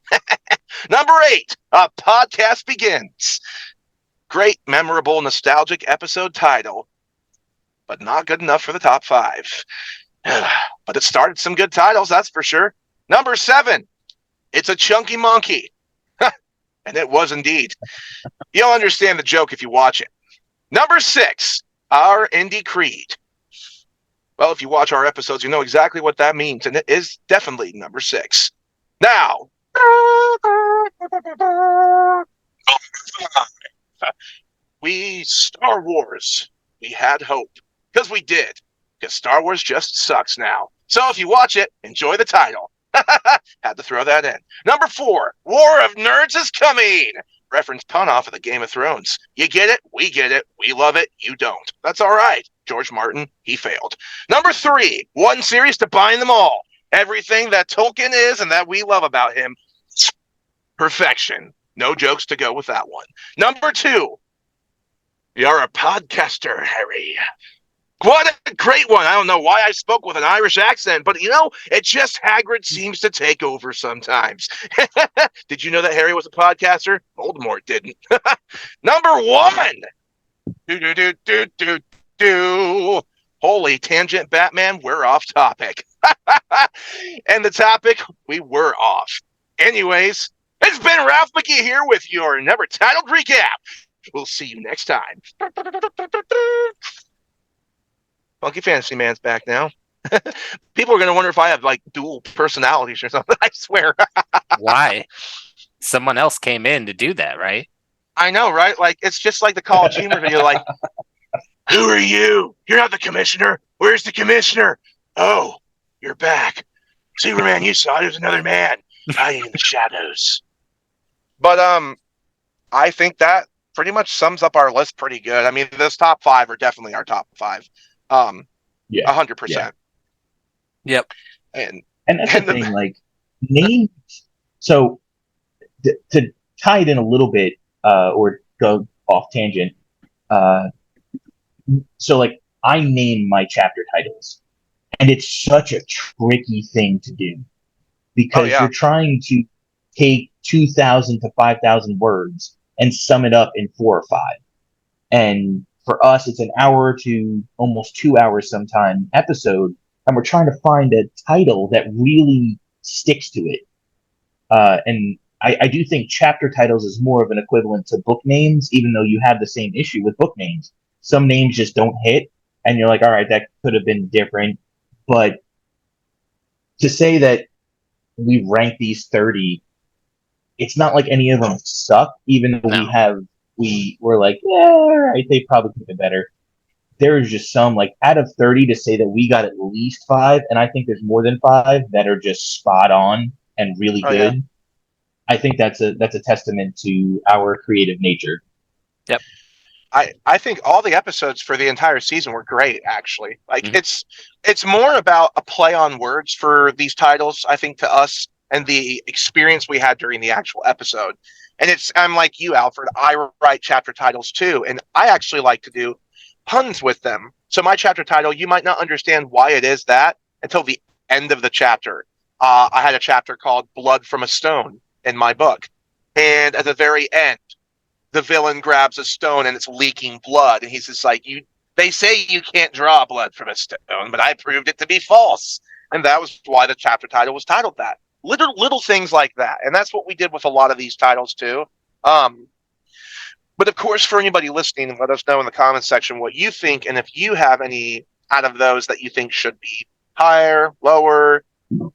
Number 8, A Podcast Begins. Great, memorable, nostalgic episode title, but not good enough for the top 5. But it started some good titles, that's for sure. Number 7, It's a Chunky Monkey. And it was indeed. You'll understand the joke if you watch it. Number 6, Our Indie Creed. Well, if you watch our episodes, you know exactly what that means, and it is definitely number 6. Now, we Star Wars. We had hope, because we did. Because Star Wars just sucks now. So if you watch it, enjoy the title. Had to throw that in. Number 4, War of Nerds is coming. Reference pun off of the Game of Thrones. You get it, we get it, we love it, you don't. That's all right. George Martin, he failed. Number 3, One Series to Bind Them All. Everything that Tolkien is and that we love about him. Perfection. No jokes to go with that one. Number 2, You're a Podcaster, Harry. What a great one. I don't know why I spoke with an Irish accent, but it just Hagrid seems to take over sometimes. Did you know that Harry was a podcaster? Voldemort didn't. Number 1. Do. Holy tangent, Batman, we're off topic. And the topic, we were off. Anyways, it's been Ralph McGee here with your never titled recap. We'll see you next time. Funky Fantasy Man's back now. People are going to wonder if I have dual personalities or something. I swear. Why? Someone else came in to do that, right? I know, right? It's just like the College Humor video. Who are you? You're not the commissioner. Where's the commissioner? Oh, you're back. Superman, you saw there's another man hiding in the shadows. But I think that pretty much sums up our list pretty good. I mean, those top 5 are definitely our top 5. Yeah, 100%. Yep. And that's the thing, like names. So to tie it in a little bit, or go off tangent. So like I name my chapter titles, and it's such a tricky thing to do because you're trying to take 2,000 to 5,000 words and sum it up in 4 or 5. And for us, it's an hour to almost 2 hours sometime episode, and we're trying to find a title that really sticks to it. And I do think chapter titles is more of an equivalent to book names, even though you have the same issue with book names. Some names just don't hit, and you're like, all right, that could have been different. But to say that we rank these 30, it's not like any of them suck, even though we're like, yeah, all right, they probably could have been better. There's just some, like, out of 30 to say that we got at least 5, and I think there's more than 5 that are just spot on and really good. Yeah. I think that's a testament to our creative nature. Yep. I think all the episodes for the entire season were great, actually. Like it's more about a play on words for these titles, I think, to us, and the experience we had during the actual episode. And I'm like you, Alfred, I write chapter titles too, and I actually like to do puns with them. So my chapter title, you might not understand why it is that until the end of the chapter. I had a chapter called Blood from a Stone in my book. And at the very end, the villain grabs a stone and it's leaking blood. And he's just like, they say you can't draw blood from a stone, but I proved it to be false. And that was why the chapter title was titled that. Little things like that. And that's what we did with a lot of these titles too. But of course, for anybody listening, let us know in the comments section what you think. And if you have any out of those that you think should be higher, lower,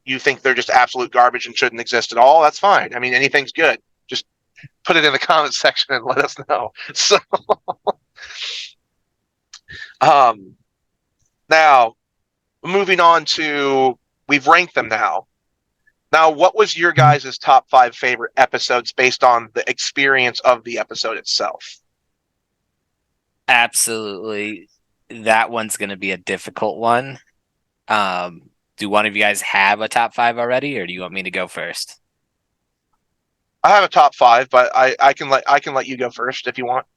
you think they're just absolute garbage and shouldn't exist at all, that's fine. I mean, anything's good. Just put it in the comments section and let us know. So, now moving on to, we've ranked them now. Now, what was your guys' top 5 favorite episodes based on the experience of the episode itself? Absolutely. That one's going to be a difficult one. Do one of you guys have a top 5 already, or do you want me to go first? I have a top 5, but I can let you go first if you want.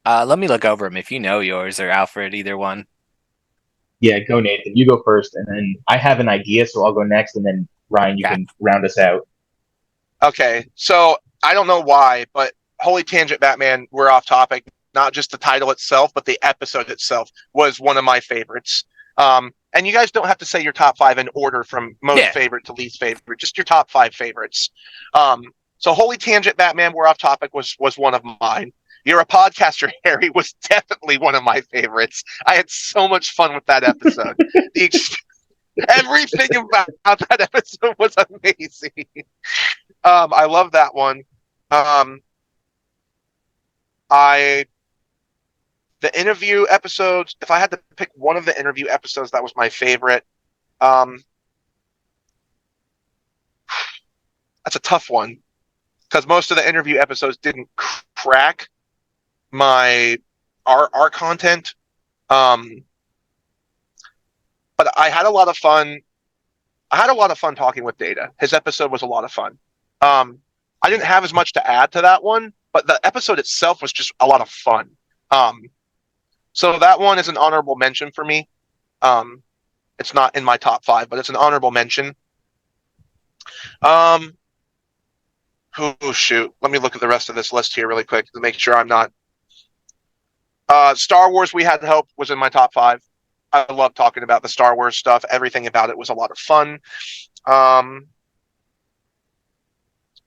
Let me look over them if you know yours, or Alfred, either one. Yeah, go Nathan. You go first, and then I have an idea, so I'll go next, and then Ryan, you can round us out. Okay, so I don't know why, but Holy Tangent Batman, we're off topic. Not just the title itself, but the episode itself was one of my favorites. And you guys don't have to say your top 5 in order from most favorite to least favorite, just your top 5 favorites. So Holy Tangent Batman, we're off topic, was one of mine. You're a Podcaster, Harry, was definitely one of my favorites. I had so much fun with that episode. Everything about that episode was amazing. I love that one. The interview episodes, if I had to pick one of the interview episodes that was my favorite, that's a tough one because most of the interview episodes didn't crack our content. But I had a lot of fun. I had a lot of fun talking with Data. His episode was a lot of fun. I didn't have as much to add to that one, but the episode itself was just a lot of fun. So that one is an honorable mention for me. It's not in my top 5, but it's an honorable mention. Oh, shoot. Let me look at the rest of this list here really quick to make sure I'm not. Star Wars We Had Hope was in my top 5. I love talking about the Star Wars stuff. Everything about it was a lot of fun.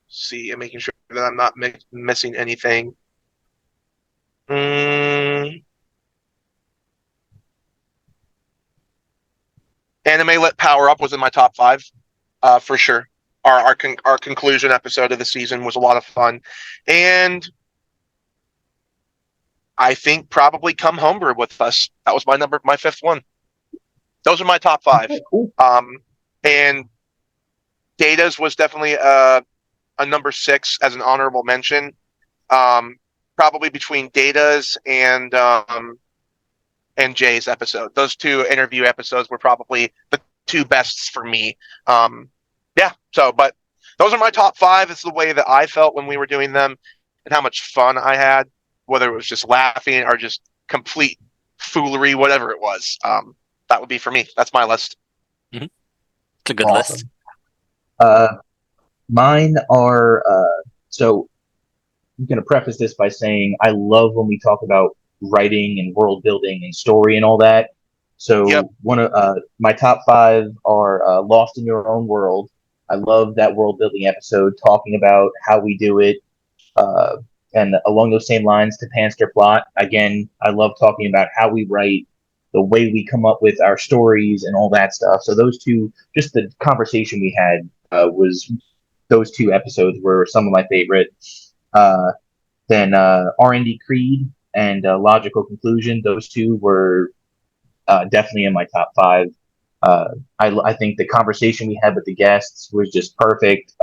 See, I'm making sure that I'm not missing anything. Anime Lit Power Up was in my top 5, for sure. Our conclusion episode of the season was a lot of fun, and I think probably Come Homebrew with Us. That was my fifth one. Those are my top five. Okay, cool. And Data's was definitely a number six as an honorable mention. Probably between Data's and Jay's episode. Those two interview episodes were probably the two bests for me. Yeah. So, but those are my top five. It's the way that I felt when we were doing them, and how much fun I had, whether it was just laughing or just complete foolery, whatever it was. That would be for me. That's my list. It's a good list. Awesome. Mine are so I'm going to preface this by saying I love when we talk about writing and world building and story and all that. So Yep. one of my top five are Lost in Your Own World. I love that world building episode talking about how we do it. Uh, and along those same lines, to Panster Plot, again, I love talking about how we write, the way we come up with our stories and all that stuff. So those two, just the conversation we had was those two episodes were some of my favorite. Uh, then R&D Creed and Logical Conclusion, those two were definitely in my top five. I think the conversation we had with the guests was just perfect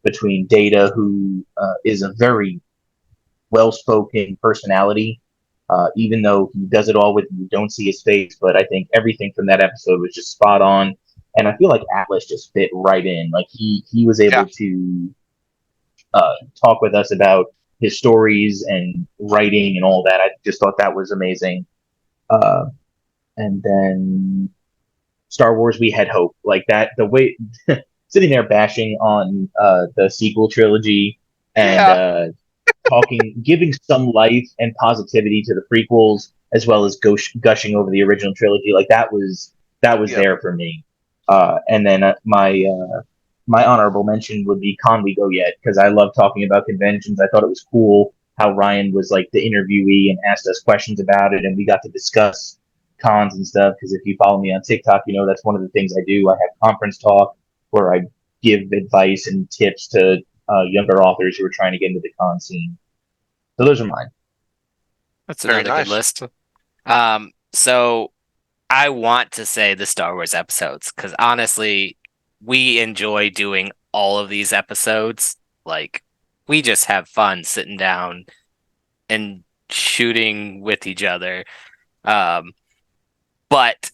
between Data, who is a very well-spoken personality, even though he does it all with you don't see his face. But I think everything from that episode was just spot on, and I feel like Atlas just fit right in. Like he was able to talk with us about his stories and writing and all that. I just thought that was amazing. Uh, and then Star Wars, We Had Hope, like that. The way sitting there bashing on the sequel trilogy and Yeah. talking, giving some life and positivity to the prequels, as well as gushing over the original trilogy, like that was Yep. there for me. And then my honorable mention would be Con We Go Yet, because I love talking about conventions. I thought it was cool how Ryan was like the interviewee and asked us questions about it, and we got to discuss cons and stuff. Because if you follow me on TikTok, you know that's one of the things I do. I have conference talk where I give advice and tips to younger authors who are trying to get into the con scene. So those are mine. That's Very another good nice. list. So I want to say the Star Wars episodes because honestly, we enjoy doing all of these episodes. Like, we just have fun sitting down and shooting with each other. But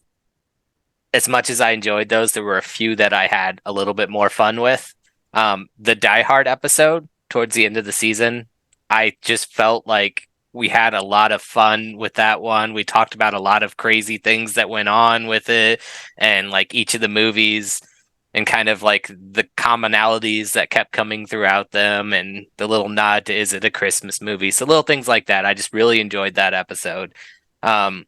as much as I enjoyed those, there were a few that I had a little bit more fun with. The Die Hard episode towards the end of the season, I just felt like we had a lot of fun with that one. We talked about a lot of crazy things that went on with it and like each of the movies and kind of like the commonalities that kept coming throughout them and the little nod to is it a Christmas movie? So little things like that. I just really enjoyed that episode. The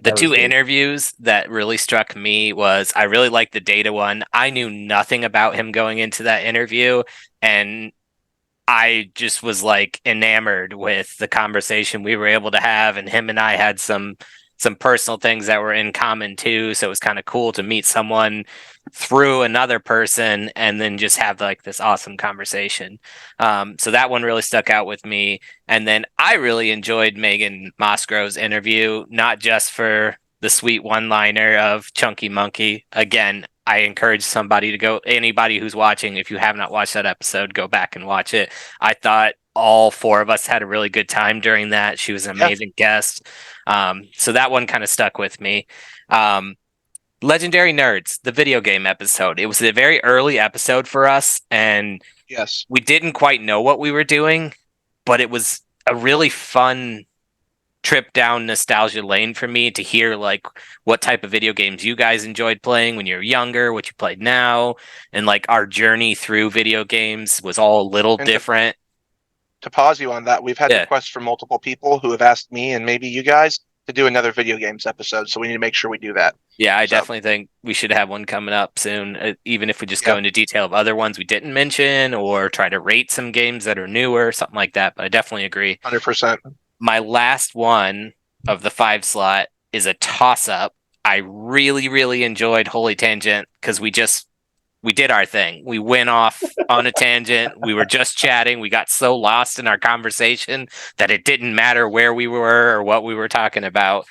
That was two good. interviews that really struck me was I really liked the Data one. I knew nothing about him going into that interview, and I just was like enamored with the conversation we were able to have, and him and I had some personal things that were in common too. So it was kind of cool to meet someone through another person and then just have like this awesome conversation. So that one really stuck out with me. And then I really enjoyed Megan Mosgrove's interview, not just for the sweet one-liner of Chunky Monkey. Again, I encourage anybody who's watching, if you have not watched that episode, go back and watch it. I thought all four of us had a really good time during that. She was an amazing guest. So that one kind of stuck with me. Legendary Nerds, the video game episode. It was a very early episode for us, and Yes. we didn't quite know what we were doing, but it was a really fun trip down nostalgia lane for me to hear like what type of video games you guys enjoyed playing when you were younger, what you played now, and like our journey through video games was all a little And different. to pause you on that, we've had Yeah. requests from multiple people who have asked me and maybe you guys to do another video games episode. So we need to make sure we do that. Yeah, I So, definitely think we should have one coming up soon, even if we just go Yep. into detail of other ones we didn't mention or try to rate some games that are newer, something like that. But I definitely agree. 100%. My last one of the 5 slot is a toss up. I really, really enjoyed Holy Tangent because we just we did our thing. We went off on a tangent. We were just chatting. We got so lost in our conversation that it didn't matter where we were or what we were talking about.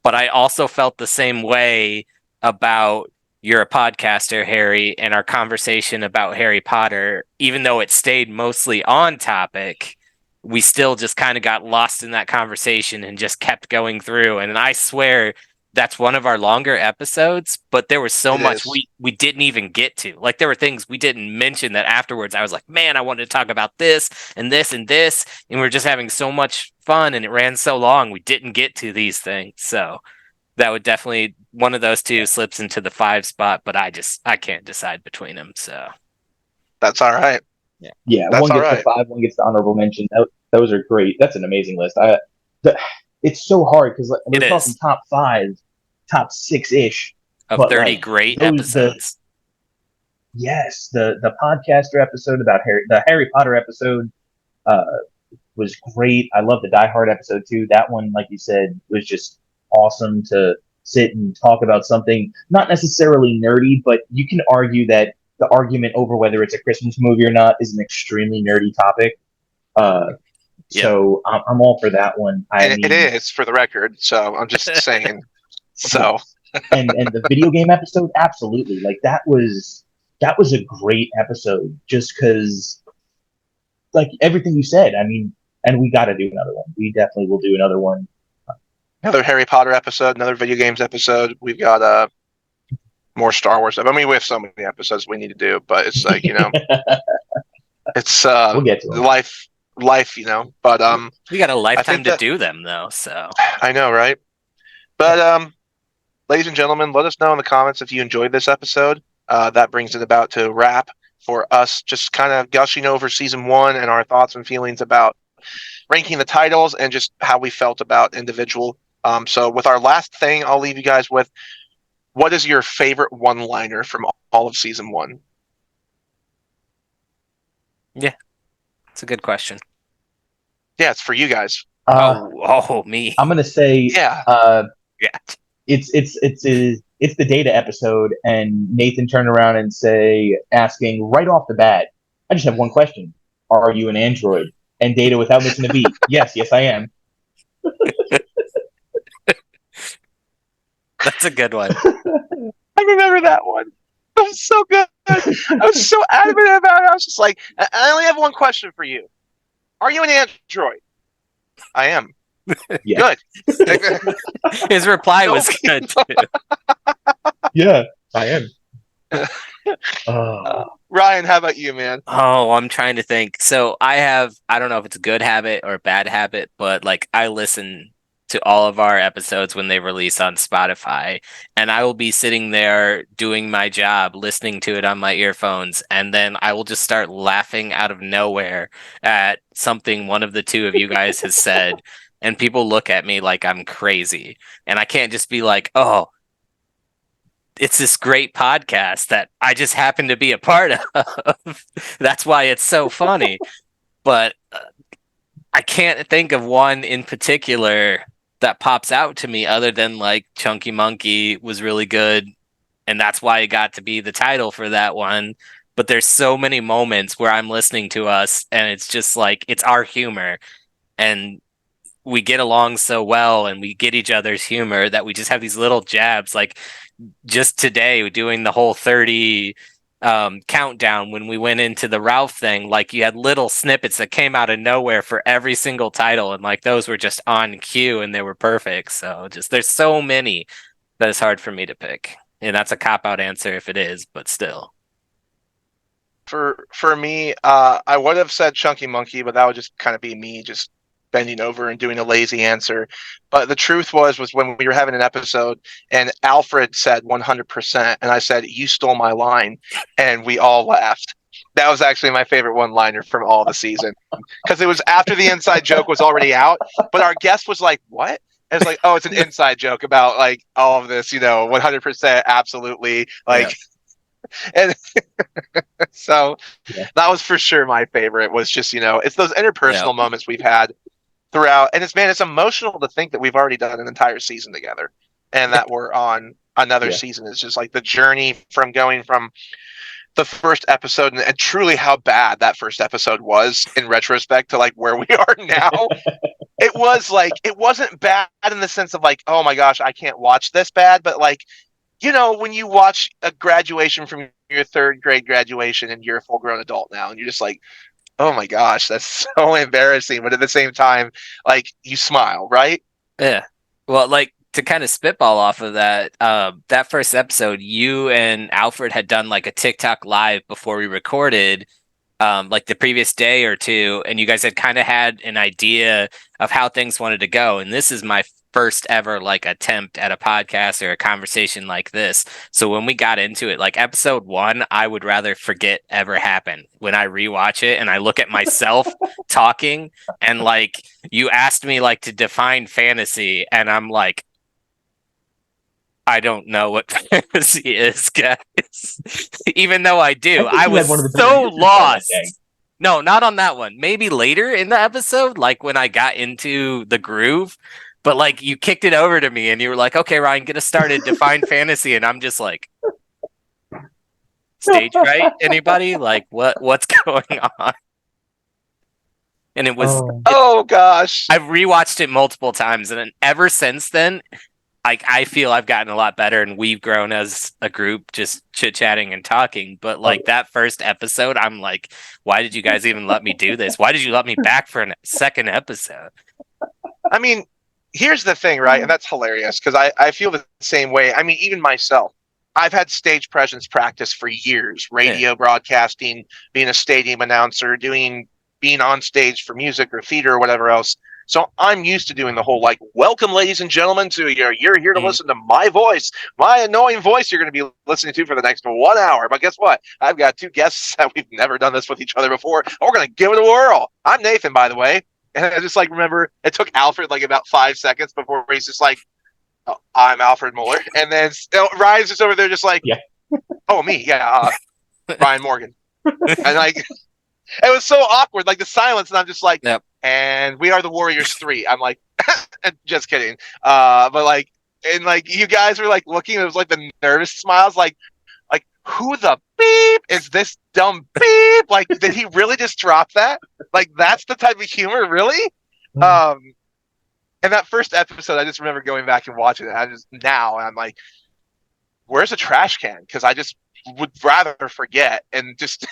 But I also felt the same way about You're a Podcaster, Harry, and our conversation about Harry Potter. Even though it stayed mostly on topic, we still just kind of got lost in that conversation and just kept going through. And I swear that's one of our longer episodes, but there was so much we didn't even get to. Like, there were things we didn't mention that afterwards I was like, man, I wanted to talk about this and this and this, and we were just having so much fun and it ran so long we didn't get to these things. So that would definitely, one of those two slips into the 5 spot, but I can't decide between them. So That's all right. Yeah, That's one all gets right. the 5, one gets the honorable mention. Those are great. That's an amazing list. It's so hard because we're talking top 5, top 6-ish of 30 great episodes. Yes, the podcaster episode about the Harry Potter episode was great. I love the Die Hard episode too. That one, like you said, was just awesome to sit and talk about something not necessarily nerdy, but you can argue that the argument over whether it's a Christmas movie or not is an extremely nerdy topic. So I'm all for that one. It is, for the record. So I'm just saying. So and the video game episode, absolutely. Like that was a great episode just because, like everything you said. I mean, and we got to do another one. We definitely will do another one. Another Harry Potter episode, another video games episode. We've got more Star Wars stuff. I mean, we have so many episodes we need to do, but it's like, it's we'll get to life, But we got a lifetime to do them though, so I know, right? But ladies and gentlemen, let us know in the comments if you enjoyed this episode. That brings it about to wrap for us, just kind of gushing over season 1 and our thoughts and feelings about ranking the titles and just how we felt about individual. So with our last thing, I'll leave you guys with, what is your favorite one-liner from all of season 1? Yeah, it's a good question. Yeah, it's for you guys. Me. I'm gonna say, yeah. It's the Data episode, and Nathan turned around and asking right off the bat, I just have one question: are you an android? And Data, without missing a beat, yes, I am. That's a good one. I remember that one. It was so good. I was so adamant about it. I was just like, I only have one question for you. Are you an android? I am. Yeah. Good. His reply was good too. Yeah, I am. Ryan, how about you, man? Oh, I'm trying to think. So I don't know if it's a good habit or a bad habit, but like I listen to all of our episodes when they release on Spotify, and I will be sitting there doing my job, listening to it on my earphones, and then I will just start laughing out of nowhere at something one of the two of you guys has said, and people look at me like I'm crazy, and I can't just be like, oh, it's this great podcast that I just happen to be a part of. That's why it's so funny. But I can't think of one in particular that pops out to me other than like Chunky Monkey was really good, and that's why it got to be the title for that one. But there's so many moments where I'm listening to us and it's just like, it's our humor and we get along so well and we get each other's humor that we just have these little jabs. Like just today doing the whole 30 countdown when we went into the Ralph thing, like you had little snippets that came out of nowhere for every single title, and like those were just on cue and they were perfect. So just there's so many that it's hard for me to pick, and that's a cop-out answer if it is, but still. For me, I would have said Chunky Monkey, but that would just kind of be me just bending over and doing a lazy answer. But the truth was when we were having an episode and Alfred said 100%, and I said, you stole my line, and we all laughed. That was actually my favorite one-liner from all the season, because it was after the inside joke was already out, but our guest was like, what? And it's like, oh, it's an inside joke about like all of this, 100%, absolutely, like. Yeah. And so that was for sure my favorite, was just, it's those interpersonal moments we've had throughout. And it's emotional to think that we've already done an entire season together and that we're on another season. It's just like the journey from going from the first episode and truly how bad that first episode was in retrospect to like where we are now. It was like, it wasn't bad in the sense of like, oh my gosh, I can't watch this bad, but like, you know, when you watch a graduation from your third grade graduation and you're a full grown adult now and you're just like, oh my gosh, that's so embarrassing. But at the same time, like you smile, right? Yeah. Well, like to kind of spitball off of that, that first episode, you and Alfred had done like a TikTok live before we recorded, like the previous day or two, and you guys had kind of had an idea of how things wanted to go. And this is my first ever like attempt at a podcast or a conversation like this. So when we got into it, like episode 1, I would rather forget ever happened. When I rewatch it and I look at myself talking, and like you asked me like to define fantasy, and I'm like, I don't know what fantasy is, guys. Even though I do, I I think you had was one of the better so answers on that lost. day. No, not on that one. Maybe later in the episode, like when I got into the groove. But like you kicked it over to me and you were like, okay, Ryan, get us started, define fantasy. And I'm just like, stage fright, anybody? Like what's going on? And it was Oh. Oh gosh. I've rewatched it multiple times, and then ever since then, like I feel I've gotten a lot better, and we've grown as a group, just chit chatting and talking. But like that first episode, I'm like, why did you guys even let me do this? Why did you let me back for a second episode? I mean, here's the thing, right? And that's hilarious because I feel the same way. I mean, even myself, I've had stage presence practice for years, radio broadcasting, being a stadium announcer, being on stage for music or theater or whatever else. So I'm used to doing the whole like, welcome, ladies and gentlemen, to you're here to listen to my voice, my annoying voice you're going to be listening to for the next 1 hour. But guess what? I've got 2 guests that we've never done this with each other before. And we're going to give it a whirl. I'm Nathan, by the way. And I just like remember it took Alfred like about 5 seconds before he's just like, oh, I'm Alfred Muller. And then Ryan's just over there just like, Yeah. oh, me. Yeah. Ryan Morgan. And like, it was so awkward, like the silence. And I'm just like, Yep. And we are the Warriors 3. I'm like, just kidding. But like, and like you guys were like looking, it was like the nervous smiles, like who the beep is this dumb beep? Like, did he really just drop that? Like, that's the type of humor, really? And that first episode, I just remember going back and watching it. I'm like, where's a trash can? Because I just would rather forget and just.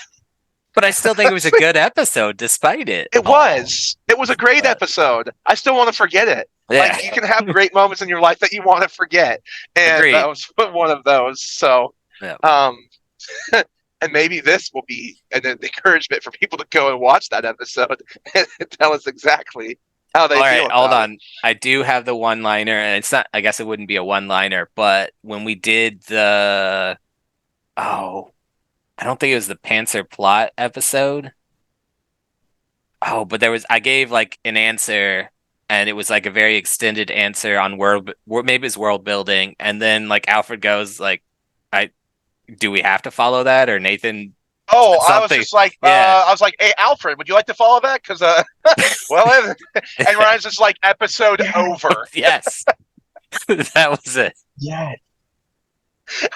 But I still think it was a good episode, despite it. It was. It was a great episode. I still want to forget it. Yeah. Like, you can have great moments in your life that you want to forget, and Agreed. that was one of those. So, Yeah. And maybe this will be an encouragement for people to go and watch that episode and tell us exactly how they All feel. right, hold on. I do have the one-liner, and it's not. I guess it wouldn't be a one-liner, but when we did I don't think it was the Panzer plot episode. Oh, but I gave like an answer, and it was like a very extended answer on maybe it's world building, and then like Alfred goes like, do we have to follow that, or Nathan? Oh, I was just like, I was like, hey, Alfred, would you like to follow that? Because, well, and Ryan's just like, episode over. Yes, that was it. Yeah.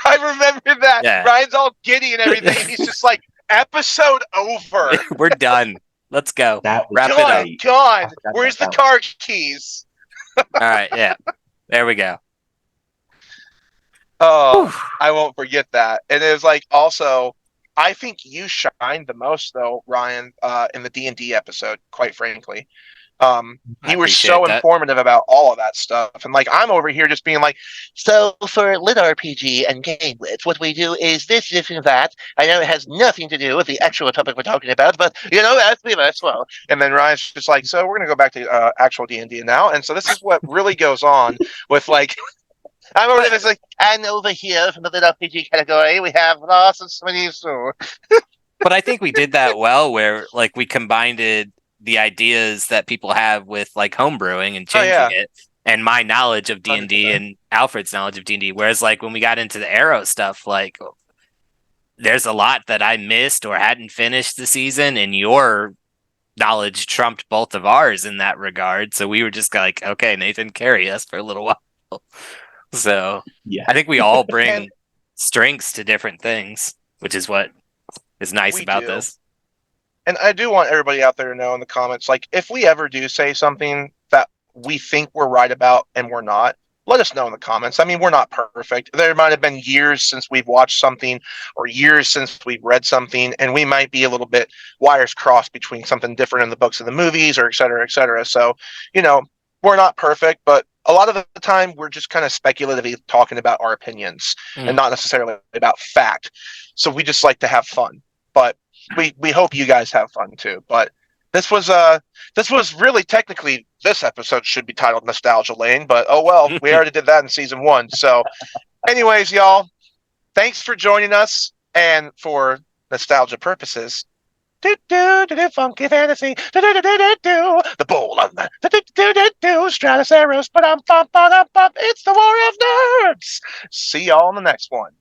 I remember that. Yeah. Ryan's all giddy and everything. He's just like, episode over. We're done. Let's go. That was Wrap it up. great. Gone. I forgot Where's the about car keys? All right, yeah. There we go. Oh, Whew. I won't forget that. And it was like, also, I think you shined the most, though, Ryan, in the D&D episode, quite frankly. You were so informative about all of that stuff. And like, I'm over here just being like, so for Lit RPG and Game Blitz, what we do is this and that. I know it has nothing to do with the actual topic we're talking about, but that's well. And then Ryan's just like, so we're going to go back to actual D&D now. And so this is what really goes on with like, I'm over there, it's like, and over here from the Lit RPG category, we have lots of Swedish. But I think we did that well, where like we combined the ideas that people have with like homebrewing and changing it, and my knowledge of D&D 100%. and Alfred's knowledge of D&D. Whereas like when we got into the Arrow stuff, like there's a lot that I missed or hadn't finished the season, and your knowledge trumped both of ours in that regard. So we were just like, okay, Nathan, carry us for a little while. So Yeah. I think we all bring strengths to different things, which is what is nice We about do. this. And I do want everybody out there to know in the comments, like, if we ever do say something that we think we're right about and we're not, let us know in the comments. I mean, we're not perfect. There might have been years since we've watched something or years since we've read something, and we might be a little bit wires crossed between something different in the books and the movies, or et cetera, et cetera. So, we're not perfect, but a lot of the time we're just kind of speculatively talking about our opinions and not necessarily about fact. So we just like to have fun. But we hope you guys have fun too. But this was really, technically, this episode should be titled Nostalgia Lane, but oh well, we already did that in season 1. So anyways, y'all, thanks for joining us, and for nostalgia purposes, funky fantasy, the bowl of the Stratosaurus, it's the War of Nerds. See y'all in the next one.